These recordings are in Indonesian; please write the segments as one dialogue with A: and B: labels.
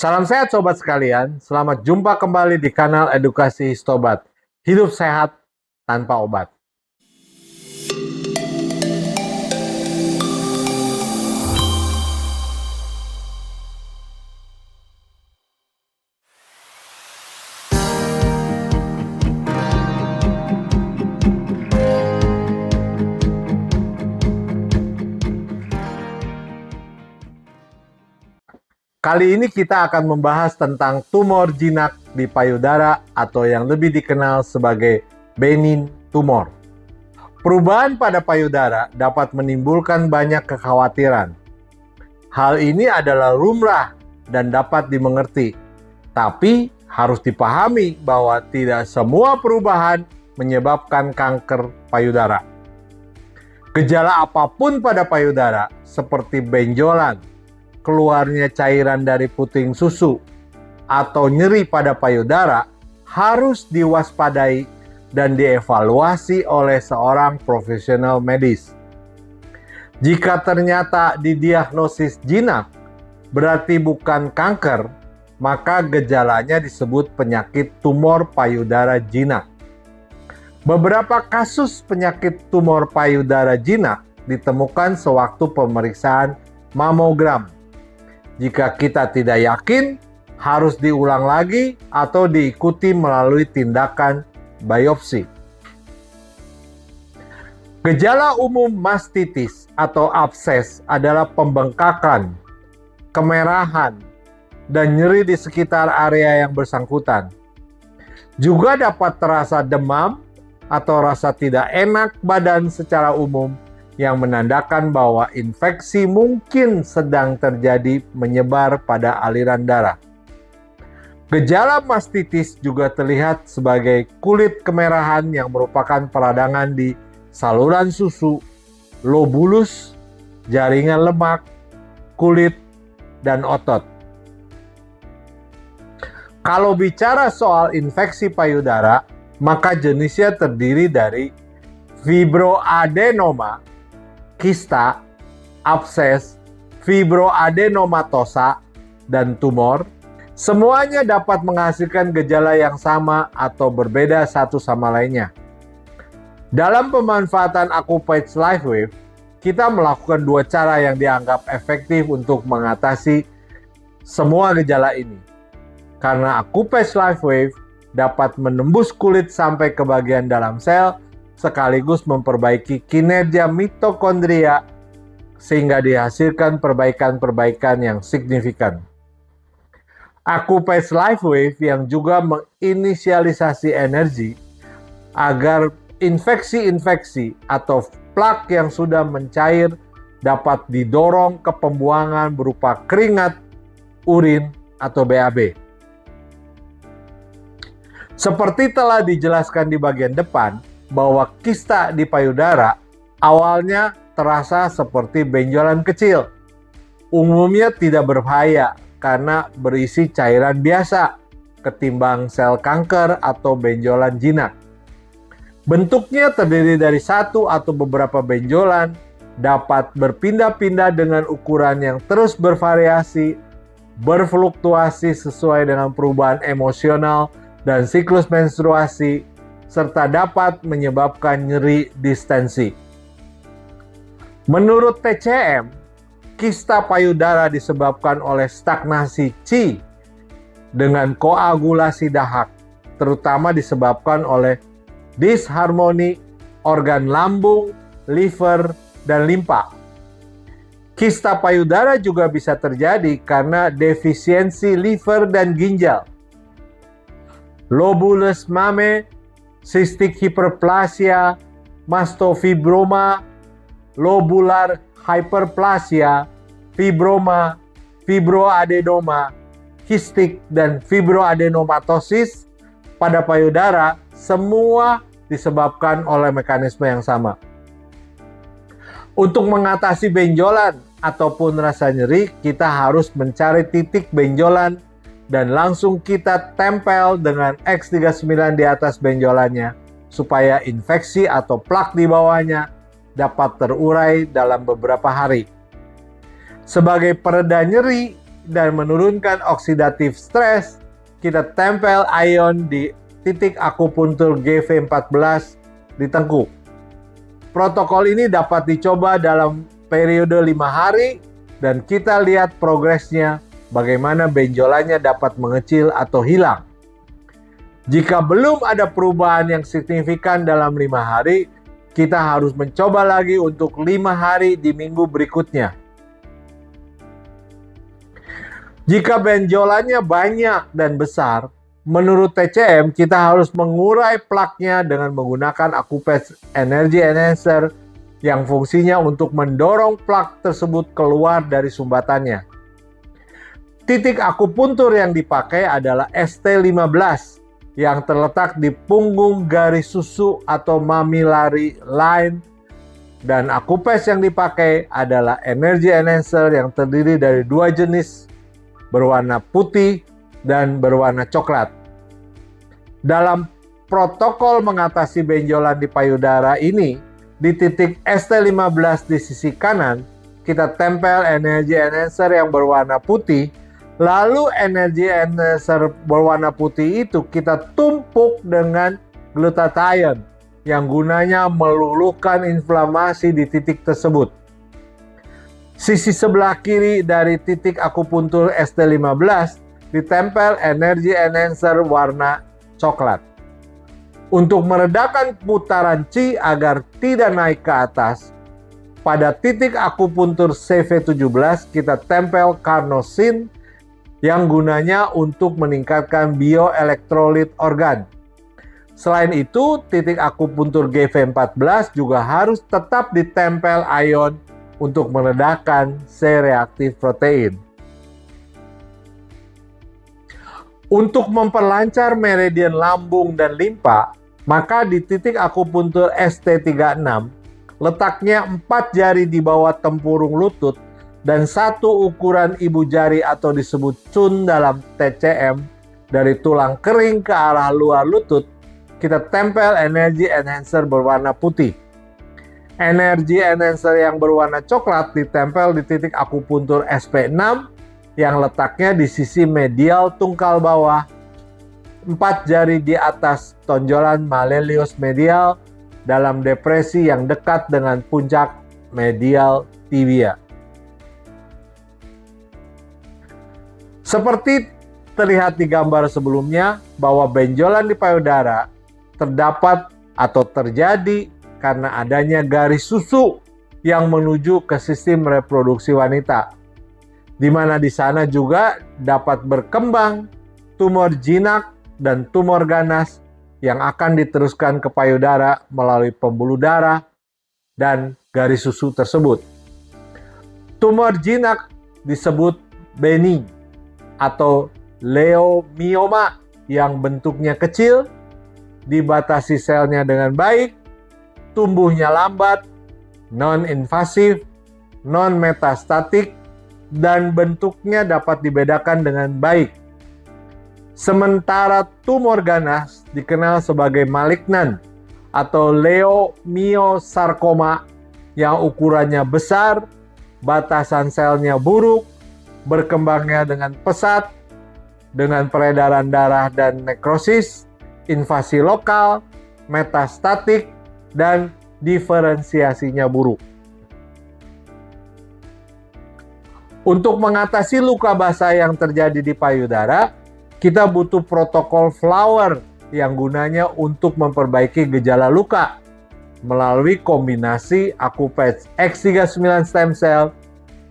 A: Salam sehat sobat sekalian, selamat jumpa kembali di kanal Edukasi Histobat. Hidup sehat tanpa obat. Kali ini kita akan membahas tentang tumor jinak di payudara atau yang lebih dikenal sebagai benign tumor. Perubahan pada payudara dapat menimbulkan banyak kekhawatiran. Hal ini adalah lumrah dan dapat dimengerti. Tapi harus dipahami bahwa tidak semua perubahan menyebabkan kanker payudara. Gejala apapun pada payudara seperti benjolan, keluarnya cairan dari puting susu, atau nyeri pada payudara harus diwaspadai dan dievaluasi oleh seorang profesional medis. Jika ternyata didiagnosis jinak, berarti bukan kanker, maka gejalanya disebut penyakit tumor payudara jinak. Beberapa kasus penyakit tumor payudara jinak ditemukan sewaktu pemeriksaan mamogram. Jika kita tidak yakin, harus diulang lagi atau diikuti melalui tindakan biopsi. Gejala umum mastitis atau abses adalah pembengkakan, kemerahan, dan nyeri di sekitar area yang bersangkutan. Juga dapat terasa demam atau rasa tidak enak badan secara umum, yang menandakan bahwa infeksi mungkin sedang terjadi menyebar pada aliran darah. Gejala mastitis juga terlihat sebagai kulit kemerahan yang merupakan peradangan di saluran susu, lobulus, jaringan lemak, kulit, dan otot. Kalau bicara soal infeksi payudara, maka jenisnya terdiri dari fibroadenoma, kista, abses, fibroadenomatosa, dan tumor. Semuanya dapat menghasilkan gejala yang sama atau berbeda satu sama lainnya. Dalam pemanfaatan Acupage LifeWave, kita melakukan dua cara yang dianggap efektif untuk mengatasi semua gejala ini. Karena Acupage LifeWave dapat menembus kulit sampai ke bagian dalam sel, sekaligus memperbaiki kinerja mitokondria sehingga dihasilkan perbaikan-perbaikan yang signifikan. Acupage LifeWave yang juga menginisialisasi energi agar infeksi-infeksi atau plak yang sudah mencair dapat didorong ke pembuangan berupa keringat, urin, atau BAB. Seperti telah dijelaskan di bagian depan, bahwa kista di payudara awalnya terasa seperti benjolan kecil. Umumnya tidak berbahaya karena berisi cairan biasa ketimbang sel kanker atau benjolan jinak. Bentuknya terdiri dari satu atau beberapa benjolan, dapat berpindah-pindah dengan ukuran yang terus bervariasi, berfluktuasi sesuai dengan perubahan emosional dan siklus menstruasi, serta dapat menyebabkan nyeri distensi. Menurut TCM, kista payudara disebabkan oleh stagnasi qi dengan koagulasi dahak, terutama disebabkan oleh disharmoni organ lambung, liver, dan limpa. Kista payudara juga bisa terjadi karena defisiensi liver dan ginjal. Lobulus mame, cystic hyperplasia, mastofibroma, lobular hyperplasia, fibroma, fibroadenoma, kistik, dan fibroadenomatosis pada payudara semua disebabkan oleh mekanisme yang sama. Untuk mengatasi benjolan ataupun rasa nyeri, kita harus mencari titik benjolan dan langsung kita tempel dengan X39 di atas benjolannya supaya infeksi atau plak di bawahnya dapat terurai dalam beberapa hari. Sebagai pereda nyeri, dan menurunkan oksidatif stres, kita tempel ion di titik akupuntur GV14 di tengkuk. Protokol ini dapat dicoba dalam periode 5 hari dan kita lihat progresnya, bagaimana benjolannya dapat mengecil atau hilang. Jika belum ada perubahan yang signifikan dalam 5 hari, kita harus mencoba lagi untuk 5 hari di minggu berikutnya. Jika benjolannya banyak dan besar, menurut TCM kita harus mengurai plaknya dengan menggunakan Acupatch Energy Enhancer yang fungsinya untuk mendorong plak tersebut keluar dari sumbatannya. Titik akupuntur yang dipakai adalah ST15 yang terletak di punggung garis susu atau mammillary line, dan Acupatch yang dipakai adalah Energy Enhancer yang terdiri dari 2 jenis berwarna putih dan berwarna coklat. Dalam protokol mengatasi benjolan di payudara ini, di titik ST15 di sisi kanan, kita tempel Energy Enhancer yang berwarna putih. Lalu Energy Enhancer berwarna putih itu kita tumpuk dengan glutathione yang gunanya meluluhkan inflamasi di titik tersebut. Sisi sebelah kiri dari titik akupuntur ST15 ditempel Energy Enhancer warna coklat. Untuk meredakan putaran Qi agar tidak naik ke atas, pada titik akupuntur CV17 kita tempel carnosin yang gunanya untuk meningkatkan bioelektrolit organ. Selain itu, titik akupuntur GV14 juga harus tetap ditempel ion untuk meredakan C-reaktif protein. Untuk memperlancar meridian lambung dan limpa, maka di titik akupuntur ST36, letaknya 4 jari di bawah tempurung lutut dan 1 ukuran ibu jari atau disebut cun dalam TCM dari tulang kering ke arah luar lutut, kita tempel Energy Enhancer berwarna putih. Energy Enhancer yang berwarna coklat ditempel di titik akupuntur SP6 yang letaknya di sisi medial tungkal bawah, 4 jari di atas tonjolan malleolus medial dalam depresi yang dekat dengan puncak medial tibia. Seperti terlihat di gambar sebelumnya, bahwa benjolan di payudara terdapat atau terjadi karena adanya garis susu yang menuju ke sistem reproduksi wanita, di mana di sana juga dapat berkembang tumor jinak dan tumor ganas yang akan diteruskan ke payudara melalui pembuluh darah dan garis susu tersebut. Tumor jinak disebut benign atau leomioma yang bentuknya kecil, dibatasi selnya dengan baik, tumbuhnya lambat, non-invasif, non-metastatik, dan bentuknya dapat dibedakan dengan baik. Sementara tumor ganas dikenal sebagai malignan atau leomiosarkoma yang ukurannya besar, batasan selnya buruk, berkembangnya dengan pesat, dengan peredaran darah dan nekrosis, invasi lokal, metastatik, dan diferensiasinya buruk. Untuk mengatasi luka basah yang terjadi di payudara, kita butuh protokol flower yang gunanya untuk memperbaiki gejala luka melalui kombinasi Acupatch X39 stem cell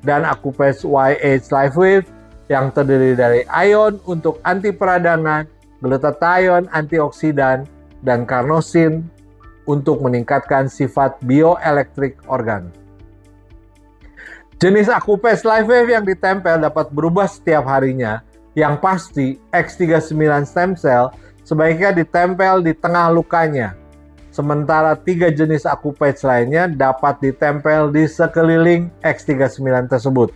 A: dan Acupatch YH LifeWave yang terdiri dari ion untuk anti peradangan, glutathione antioksidan, dan carnosin untuk meningkatkan sifat bioelektrik organ. Jenis Acupatch LifeWave yang ditempel dapat berubah setiap harinya. Yang pasti, X39 stem cell sebaiknya ditempel di tengah lukanya, sementara 3 jenis Acupatch lainnya dapat ditempel di sekeliling X39 tersebut.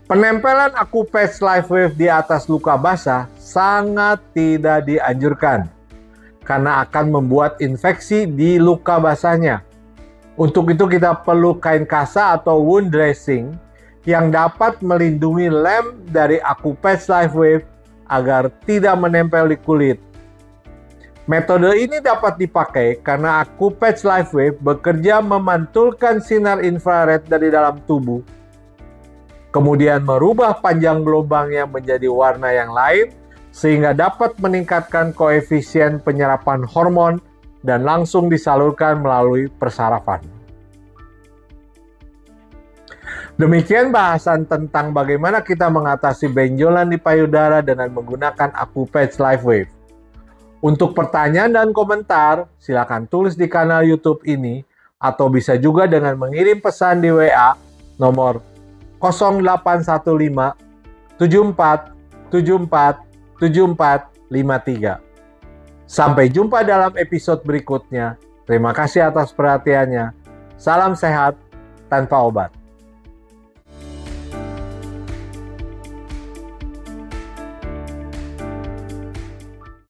A: Penempelan Acupatch LifeWave di atas luka basah sangat tidak dianjurkan karena akan membuat infeksi di luka basahnya. Untuk itu kita perlu kain kasa atau wound dressing yang dapat melindungi lem dari aku patch LifeWave agar tidak menempel di kulit. Metode ini dapat dipakai karena aku patch LifeWave bekerja memantulkan sinar infrared dari dalam tubuh, kemudian merubah panjang gelombangnya menjadi warna yang lain, sehingga dapat meningkatkan koefisien penyerapan hormon dan langsung disalurkan melalui persarafan. Demikian bahasan tentang bagaimana kita mengatasi benjolan di payudara dengan menggunakan aku patch LifeWave. Untuk pertanyaan dan komentar, silakan tulis di kanal YouTube ini atau bisa juga dengan mengirim pesan di WA nomor 0815 74 74 7453. Sampai jumpa dalam episode berikutnya. Terima kasih atas perhatiannya. Salam sehat tanpa obat.